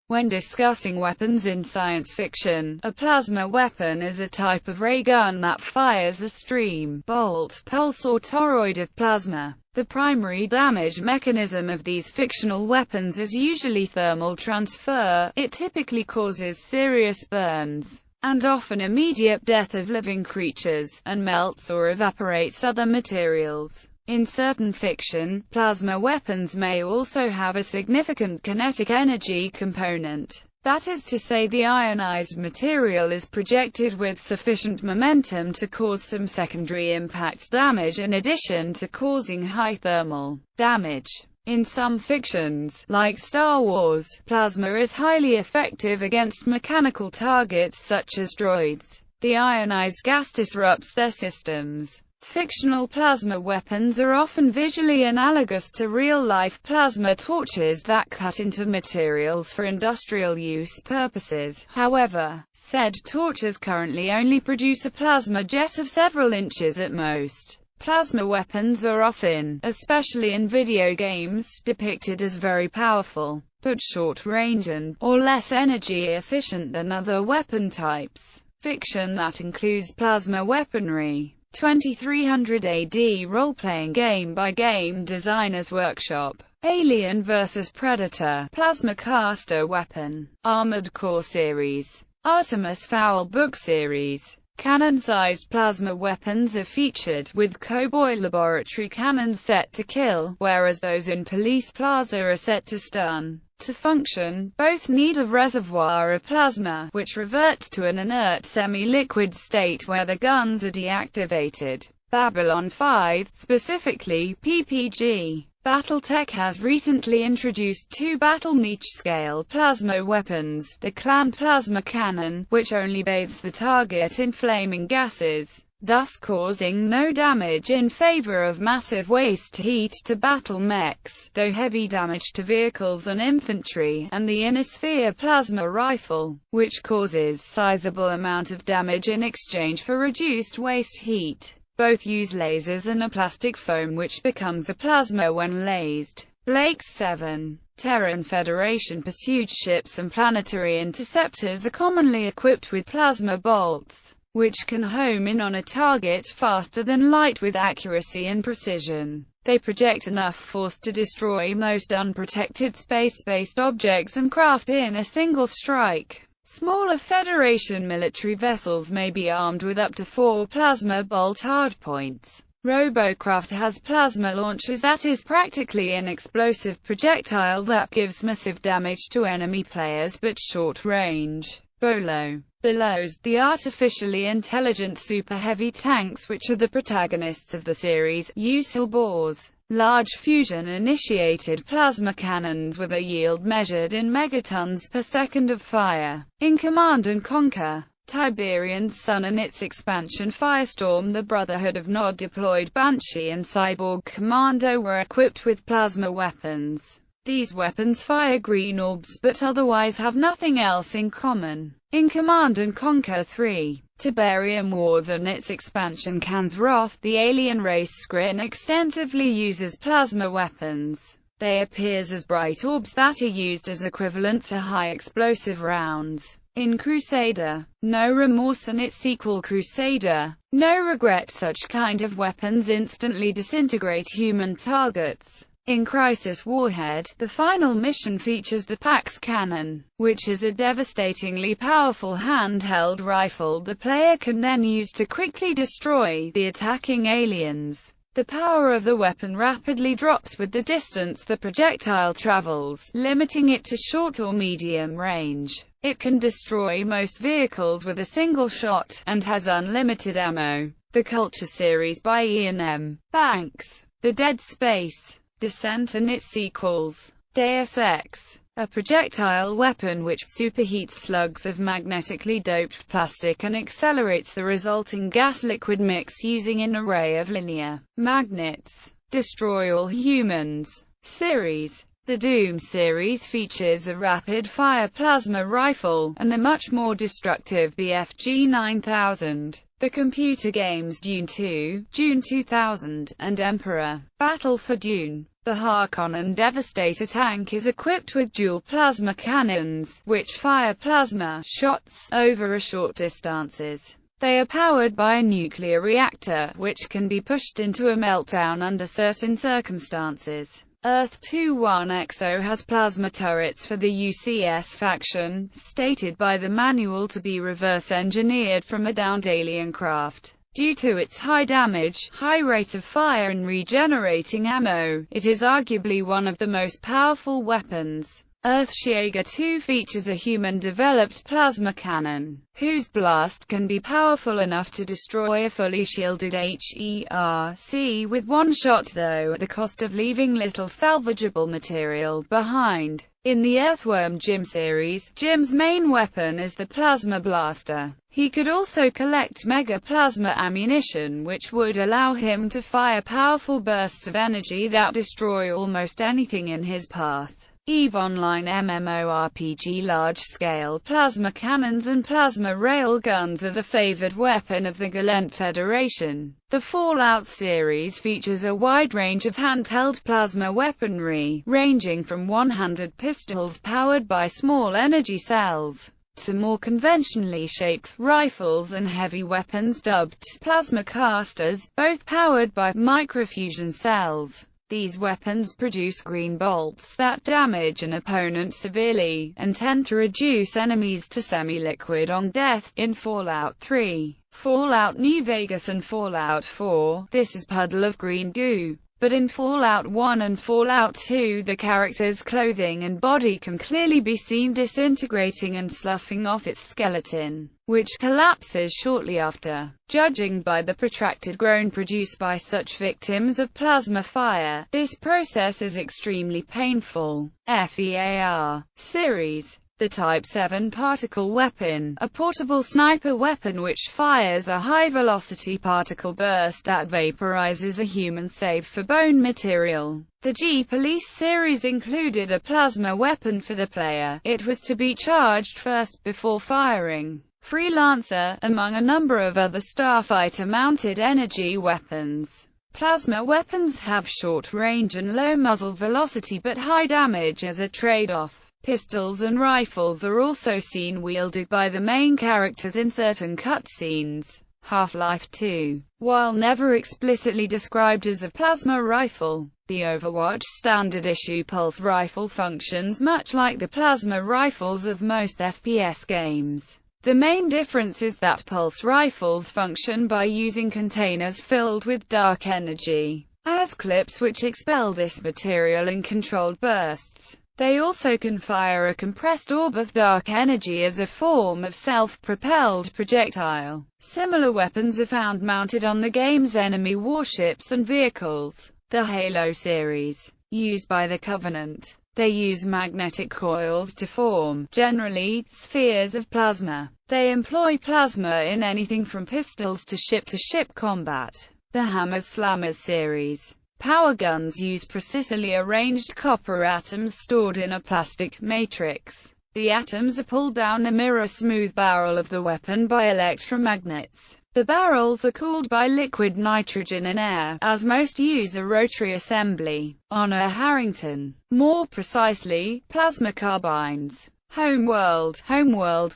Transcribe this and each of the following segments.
When discussing weapons in science fiction, a plasma weapon is a type of ray gun that fires a stream, bolt, pulse or toroid of plasma. The primary damage mechanism of these fictional weapons is usually thermal transfer. It typically causes serious burns, and often immediate death of living creatures, and melts or evaporates other materials. In certain fiction, plasma weapons may also have a significant kinetic energy component. That is to say, the ionized material is projected with sufficient momentum to cause some secondary impact damage in addition to causing high thermal damage. In some fictions, like Star Wars, plasma is highly effective against mechanical targets such as droids. The ionized gas disrupts their systems. Fictional plasma weapons are often visually analogous to real-life plasma torches that cut into materials for industrial use purposes. However, said torches currently only produce a plasma jet of several inches at most. Plasma weapons are often, especially in video games, depicted as very powerful, but short-range or less energy efficient than other weapon types. Fiction that includes plasma weaponry. 2300 AD role-playing game by Game Designers Workshop. Alien vs. Predator. Plasma caster weapon. Armored Core series. Artemis Fowl book series. Cannon-sized plasma weapons are featured, with cowboy laboratory cannons set to kill, whereas those in Police Plaza are set to stun. To function, both need a reservoir of plasma, which reverts to an inert semi-liquid state where the guns are deactivated. Babylon 5, specifically, PPG. Battletech has recently introduced two battle niche-scale plasma weapons, the Clan Plasma Cannon, which only bathes the target in flaming gases, thus causing no damage in favor of massive waste heat to battle mechs, though heavy damage to vehicles and infantry, and the Inner Sphere Plasma Rifle, which causes sizable amount of damage in exchange for reduced waste heat. Both use lasers and a plastic foam which becomes a plasma when lased. Blake's 7. Terran Federation pursuit ships and planetary interceptors are commonly equipped with plasma bolts, which can home in on a target faster than light with accuracy and precision. They project enough force to destroy most unprotected space-based objects and craft in a single strike. Smaller Federation military vessels may be armed with up to 4 plasma bolt hardpoints. Robocraft has plasma launchers that is practically an explosive projectile that gives massive damage to enemy players but short range. Belows, the artificially intelligent super heavy tanks which are the protagonists of the series, use Hellbores, large fusion-initiated plasma cannons with a yield measured in megatons per second of fire. In Command & Conquer, Tiberian Sun and its expansion Firestorm, the Brotherhood of Nod deployed Banshee and Cyborg Commando were equipped with plasma weapons. These weapons fire green orbs but otherwise have nothing else in common. In Command & Conquer 3, Tiberium Wars and its expansion Kanzroth, the alien race Skrin extensively uses plasma weapons. They appear as bright orbs that are used as equivalent to high explosive rounds. In Crusader, No Remorse and its sequel Crusader, No Regret, such kind of weapons instantly disintegrate human targets. In Crisis Warhead, the final mission features the Pax Cannon, which is a devastatingly powerful handheld rifle the player can then use to quickly destroy the attacking aliens. The power of the weapon rapidly drops with the distance the projectile travels, limiting it to short or medium range. It can destroy most vehicles with a single shot, and has unlimited ammo. The Culture series by Ian M. Banks. The Dead Space Descent and its sequels. Deus Ex, a projectile weapon which superheats slugs of magnetically doped plastic and accelerates the resulting gas-liquid mix using an array of linear magnets. Destroy All Humans series. The Doom series features a rapid-fire plasma rifle, and the much more destructive BFG 9000. The computer games Dune 2, Dune 2000, and Emperor. Battle for Dune. The Harkonnen Devastator tank is equipped with dual plasma cannons, which fire plasma shots over a short distances. They are powered by a nuclear reactor, which can be pushed into a meltdown under certain circumstances. Earth-21XO has plasma turrets for the UCS faction, stated by the manual to be reverse-engineered from a downed alien craft. Due to its high damage, high rate of fire and regenerating ammo, it is arguably one of the most powerful weapons. Earthshaker 2 features a human-developed plasma cannon, whose blast can be powerful enough to destroy a fully shielded HERC with one shot, though at the cost of leaving little salvageable material behind. In the Earthworm Jim series, Jim's main weapon is the plasma blaster. He could also collect mega plasma ammunition, which would allow him to fire powerful bursts of energy that destroy almost anything in his path. EVE Online MMORPG large-scale plasma cannons and plasma railguns are the favored weapon of the Galent Federation. The Fallout series features a wide range of handheld plasma weaponry, ranging from one-handed pistols powered by small energy cells, to more conventionally shaped rifles and heavy weapons dubbed plasma casters, both powered by microfusion cells. These weapons produce green bolts that damage an opponent severely, and tend to reduce enemies to semi-liquid on death. In Fallout 3, Fallout New Vegas and Fallout 4, this is puddle of green goo. But in Fallout 1 and Fallout 2, the character's clothing and body can clearly be seen disintegrating and sloughing off its skeleton, which collapses shortly after. Judging by the protracted groan produced by such victims of plasma fire, this process is extremely painful. FEAR series. The Type 7 particle weapon, a portable sniper weapon which fires a high-velocity particle burst that vaporizes a human save for bone material. The G-Police series included a plasma weapon for the player. It was to be charged first before firing. Freelancer, among a number of other starfighter-mounted energy weapons. Plasma weapons have short range and low muzzle velocity but high damage as a trade-off. Pistols and rifles are also seen wielded by the main characters in certain cutscenes. Half-Life 2, while never explicitly described as a plasma rifle, the Overwatch standard issue pulse rifle functions much like the plasma rifles of most FPS games. The main difference is that pulse rifles function by using containers filled with dark energy as clips which expel this material in controlled bursts. They also can fire a compressed orb of dark energy as a form of self-propelled projectile. Similar weapons are found mounted on the game's enemy warships and vehicles. The Halo series, used by the Covenant. They use magnetic coils to form, generally, spheres of plasma. They employ plasma in anything from pistols to ship-to-ship combat. The Hammer Slammers series. Power guns use precisely arranged copper atoms stored in a plastic matrix. The atoms are pulled down a mirror-smooth barrel of the weapon by electromagnets. The barrels are cooled by liquid nitrogen and air, as most use a rotary assembly. On a Harrington. More precisely, plasma carbines. Homeworld,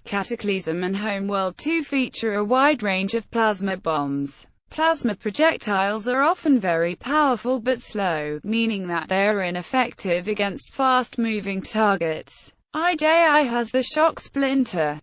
Cataclysm and Homeworld 2 feature a wide range of plasma bombs. Plasma projectiles are often very powerful but slow, meaning that they are ineffective against fast-moving targets. i.e.very has the shock splinter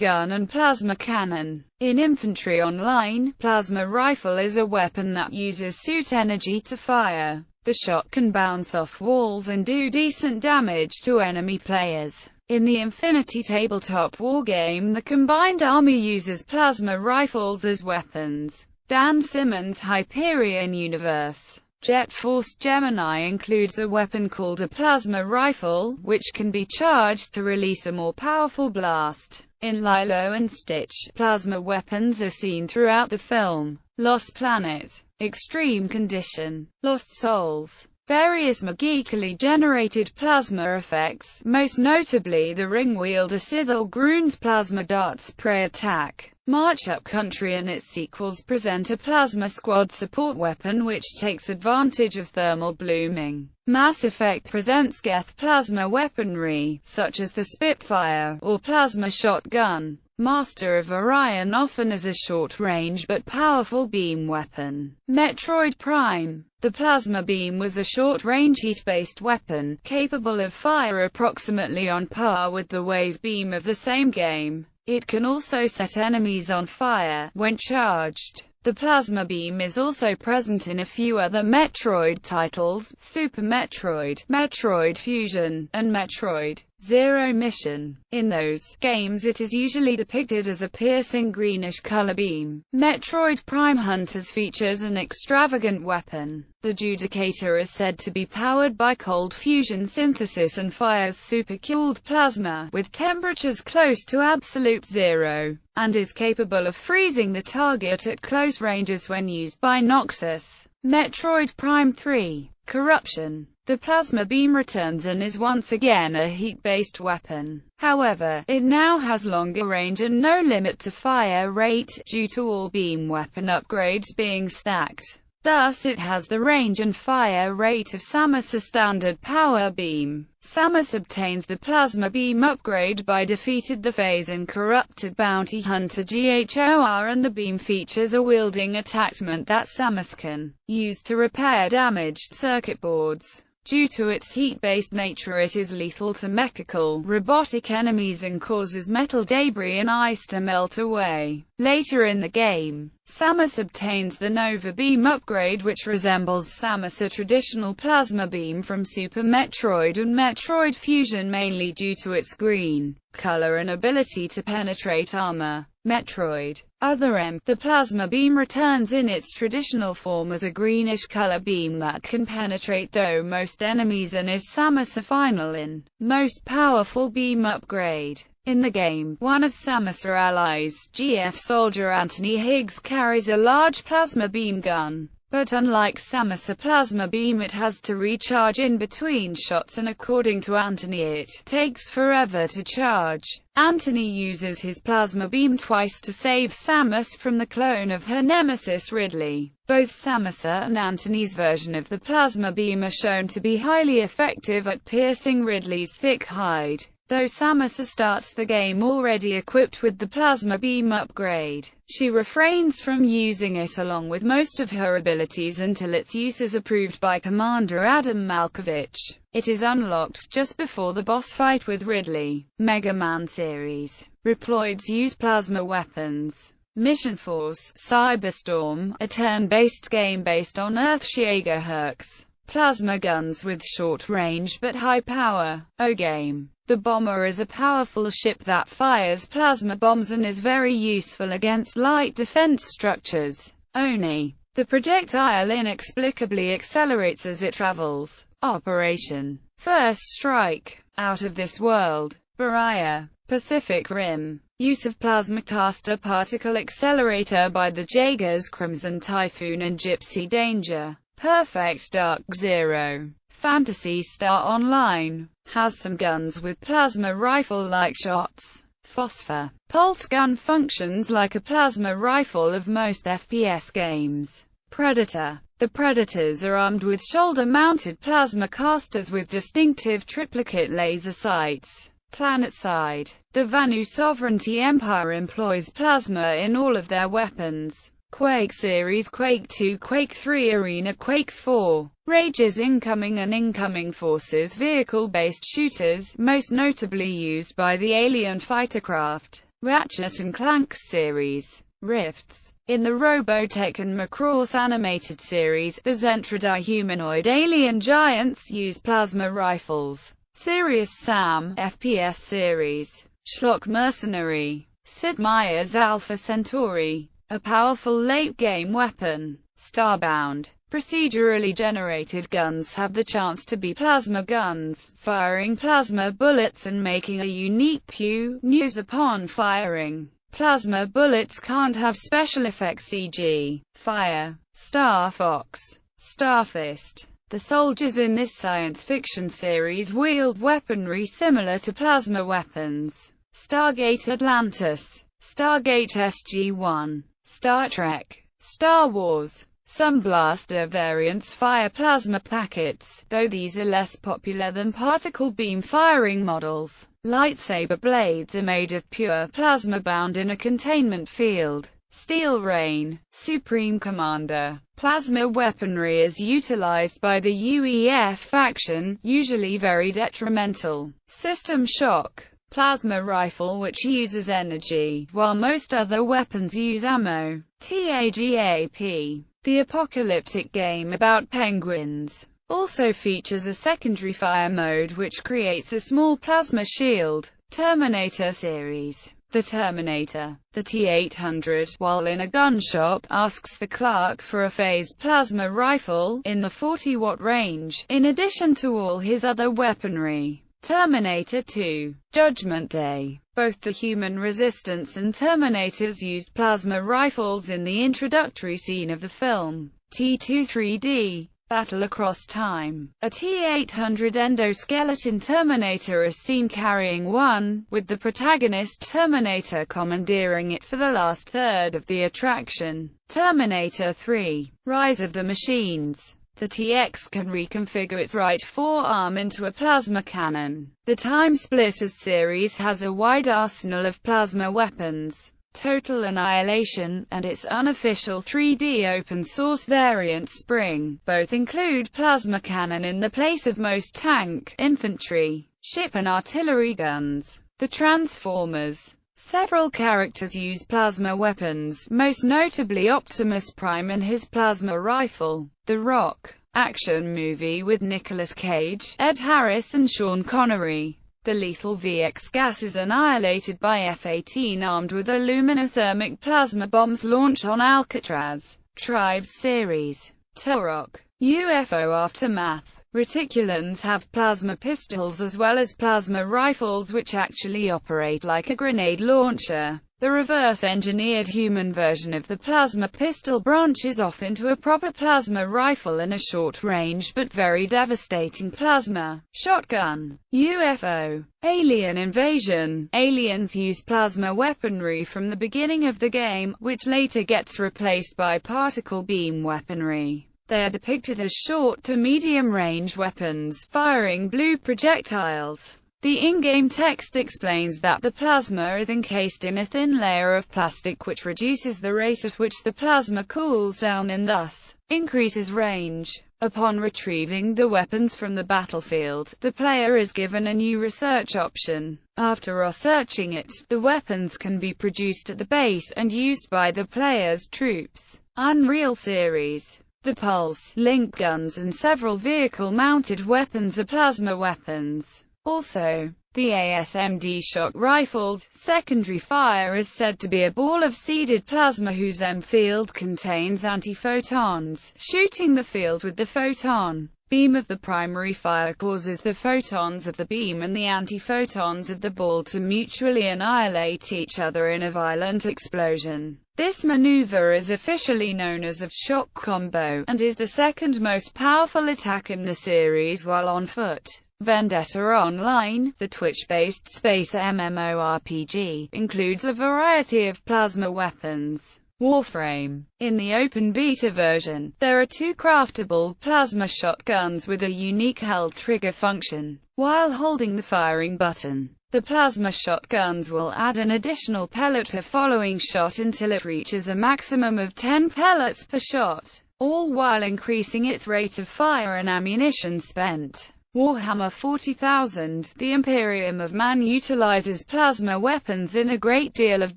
gun and plasma cannon. In Infantry Online, plasma rifle is a weapon that uses suit energy to fire. The shot can bounce off walls and do decent damage to enemy players. In the Infinity tabletop wargame, the Combined Army uses plasma rifles as weapons. Dan Simmons' Hyperion universe. Jet Force Gemini includes a weapon called a plasma rifle, which can be charged to release a more powerful blast. In Lilo and Stitch, plasma weapons are seen throughout the film. Lost Planet. Extreme Condition. Lost Souls. Various magically generated plasma effects, most notably the ring-wielder Scythel Groon's plasma dart spray attack. March Up Country and its sequels present a plasma squad support weapon which takes advantage of thermal blooming. Mass Effect presents Geth plasma weaponry, such as the Spitfire, or plasma shotgun. Master of Orion often as a short-range but powerful beam weapon. Metroid Prime. The plasma beam was a short-range heat-based weapon, capable of fire approximately on par with the wave beam of the same game. It can also set enemies on fire, when charged. The plasma beam is also present in a few other Metroid titles: Super Metroid, Metroid Fusion, and Metroid Zero Mission. In those games it is usually depicted as a piercing greenish color beam. Metroid Prime Hunters features an extravagant weapon. The Judicator is said to be powered by cold fusion synthesis and fires supercooled plasma, with temperatures close to absolute zero, and is capable of freezing the target at close ranges when used by Noxus. Metroid Prime 3. Corruption. The plasma beam returns and is once again a heat-based weapon. However, it now has longer range and no limit to fire rate, due to all beam weapon upgrades being stacked. Thus it has the range and fire rate of Samus' standard power beam. Samus obtains the plasma beam upgrade by defeated the phase and corrupted bounty hunter Ghor, and the beam features a wielding attachment that Samus can use to repair damaged circuit boards. Due to its heat-based nature, it is lethal to mechanical, robotic enemies and causes metal debris and ice to melt away. Later in the game, Samus obtains the Nova Beam upgrade, which resembles Samus' traditional plasma beam from Super Metroid and Metroid Fusion, mainly due to its green color and ability to penetrate armor. Metroid Other M. The plasma beam returns in its traditional form as a greenish color beam that can penetrate though most enemies and is Samus' final and most powerful beam upgrade. In the game, one of Samus' allies, GF soldier Anthony Higgs, carries a large plasma beam gun. But unlike Samus' plasma beam, it has to recharge in between shots, and according to Anthony it takes forever to charge. Anthony uses his plasma beam twice to save Samus from the clone of her nemesis Ridley. Both Samus and Anthony's version of the plasma beam are shown to be highly effective at piercing Ridley's thick hide, though Samus starts the game already equipped with the plasma beam upgrade. She refrains from using it along with most of her abilities until its use is approved by Commander Adam Malkovich. It is unlocked just before the boss fight with Ridley. Mega Man series. Reploids use plasma weapons. Mission Force Cyberstorm, a turn-based game based on Earthshaker Herc's plasma guns with short range but high power. O-Game. The bomber is a powerful ship that fires plasma bombs and is very useful against light defense structures. Oni. The projectile inexplicably accelerates as it travels. Operation First Strike. Out of this world. Barrier. Pacific Rim. Use of plasma caster particle accelerator by the Jaegers Crimson Typhoon and Gypsy Danger. Perfect Dark Zero. Phantasy Star Online. Has some guns with plasma rifle-like shots. Phosphor. Pulse gun functions like a plasma rifle of most FPS games. Predator. The Predators are armed with shoulder-mounted plasma casters with distinctive triplicate laser sights. Planetside. The Vanu Sovereignty Empire employs plasma in all of their weapons. Quake series, Quake 2, Quake 3, Arena, Quake 4. Rage's incoming and incoming forces vehicle-based shooters, most notably used by the Alien Fightercraft. Ratchet and Clank series. Rifts. In the Robotech and Macross animated series, the Zentradi humanoid alien giants use plasma rifles. Serious Sam FPS series. Schlock Mercenary. Sid Meier's Alpha Centauri. A powerful late-game weapon. Starbound. Procedurally generated guns have the chance to be plasma guns, firing plasma bullets and making a unique pew noise upon firing. Plasma bullets can't have special effects, e.g. fire. Star Fox. Starfist. The soldiers in this science fiction series wield weaponry similar to plasma weapons. Stargate Atlantis. Stargate SG-1. Star Trek. Star Wars. Some blaster variants fire plasma packets, though these are less popular than particle beam firing models. Lightsaber blades are made of pure plasma bound in a containment field. Steel Rain, Supreme Commander. Plasma weaponry is utilized by the UEF faction, usually very detrimental. System Shock. Plasma rifle which uses energy, while most other weapons use ammo. TAGAP. The apocalyptic game about penguins. Also features a secondary fire mode which creates a small plasma shield. Terminator series. The Terminator, the T-800, while in a gun shop, asks the clerk for a phased plasma rifle, in the 40-watt range, in addition to all his other weaponry. Terminator 2. Judgment Day. Both the Human Resistance and Terminators used plasma rifles in the introductory scene of the film. T2 3D. Battle Across Time. A T-800 endoskeleton Terminator is seen carrying one, with the protagonist Terminator commandeering it for the last third of the attraction. Terminator 3. Rise of the Machines. The TX can reconfigure its right forearm into a plasma cannon. The Time Splitters series has a wide arsenal of plasma weapons. Total Annihilation, and its unofficial 3D open-source variant Spring, both include plasma cannon in the place of most tank, infantry, ship and artillery guns. The Transformers. Several characters use plasma weapons, most notably Optimus Prime and his plasma rifle. The Rock. Action movie with Nicolas Cage, Ed Harris and Sean Connery. The lethal VX gas is annihilated by F-18 armed with aluminothermic plasma bombs launched on Alcatraz. Tribes series. Turok. UFO Aftermath. Reticulans have plasma pistols as well as plasma rifles which actually operate like a grenade launcher. The reverse-engineered human version of the plasma pistol branches off into a proper plasma rifle and a short-range but very devastating plasma shotgun. UFO. Alien Invasion. Aliens use plasma weaponry from the beginning of the game, which later gets replaced by particle beam weaponry. They are depicted as short to medium-range weapons, firing blue projectiles. The in-game text explains that the plasma is encased in a thin layer of plastic which reduces the rate at which the plasma cools down and thus increases range. Upon retrieving the weapons from the battlefield, the player is given a new research option. After researching it, the weapons can be produced at the base and used by the player's troops. Unreal series. The Pulse, Link guns and several vehicle-mounted weapons are plasma weapons. Also, the ASMD shock rifle's secondary fire is said to be a ball of seeded plasma whose M field contains antiphotons. Shooting the field with the photon beam of the primary fire causes the photons of the beam and the antiphotons of the ball to mutually annihilate each other in a violent explosion. This maneuver is officially known as a shock combo, and is the second most powerful attack in the series while on foot. Vendetta Online, the Twitch-based space MMORPG, includes a variety of plasma weapons. Warframe. In the open beta version, there are two craftable plasma shotguns with a unique held trigger function. While holding the firing button, the plasma shotguns will add an additional pellet per following shot until it reaches a maximum of 10 pellets per shot, all while increasing its rate of fire and ammunition spent. Warhammer 40,000, the Imperium of Man utilizes plasma weapons in a great deal of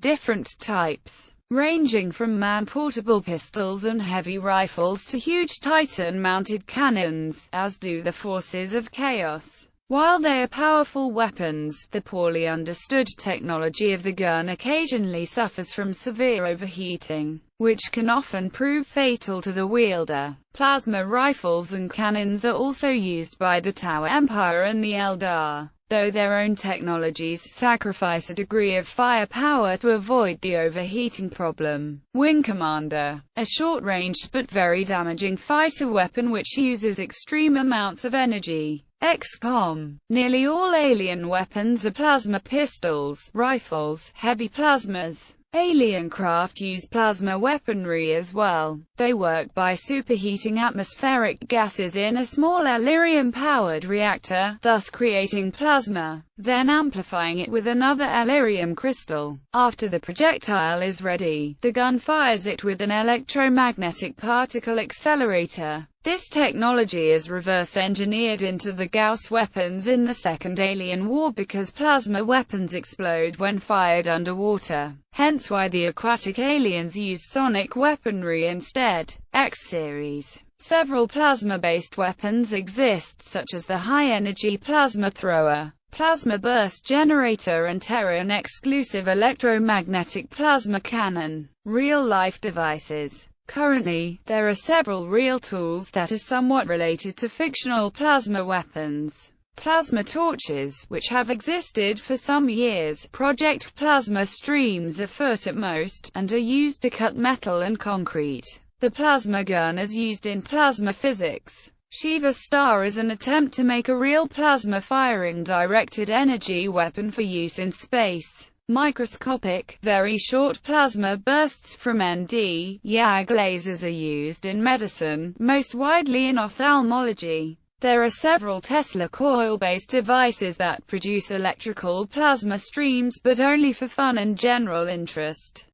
different types, ranging from man-portable pistols and heavy rifles to huge Titan-mounted cannons, as do the Forces of Chaos. While they are powerful weapons, the poorly understood technology of the gun occasionally suffers from severe overheating, which can often prove fatal to the wielder. Plasma rifles and cannons are also used by the Tau Empire and the Eldar, though their own technologies sacrifice a degree of firepower to avoid the overheating problem. Wing Commander. A short-ranged but very damaging fighter weapon which uses extreme amounts of energy. XCOM. Nearly all alien weapons are plasma pistols, rifles, heavy plasmas, Alien craft use plasma weaponry as well. They work by superheating atmospheric gases in a small Elerium-powered reactor, thus creating plasma, then amplifying it with another Elerium crystal. After the projectile is ready, the gun fires it with an electromagnetic particle accelerator. This technology is reverse-engineered into the Gauss weapons in the Second Alien War because plasma weapons explode when fired underwater. Hence why the aquatic aliens use sonic weaponry instead. X-Series. Several plasma-based weapons exist, such as the high-energy plasma thrower, plasma burst generator and Terran-exclusive electromagnetic plasma cannon. Real-life devices. Currently, there are several real tools that are somewhat related to fictional plasma weapons. Plasma torches, which have existed for some years, project plasma streams a foot at most, and are used to cut metal and concrete. The plasma gun is used in plasma physics. Shiva Star is an attempt to make a real plasma-firing directed energy weapon for use in space. Microscopic, very short plasma bursts from ND-YAG lasers are used in medicine, most widely in ophthalmology. There are several Tesla coil-based devices that produce electrical plasma streams, but only for fun and general interest.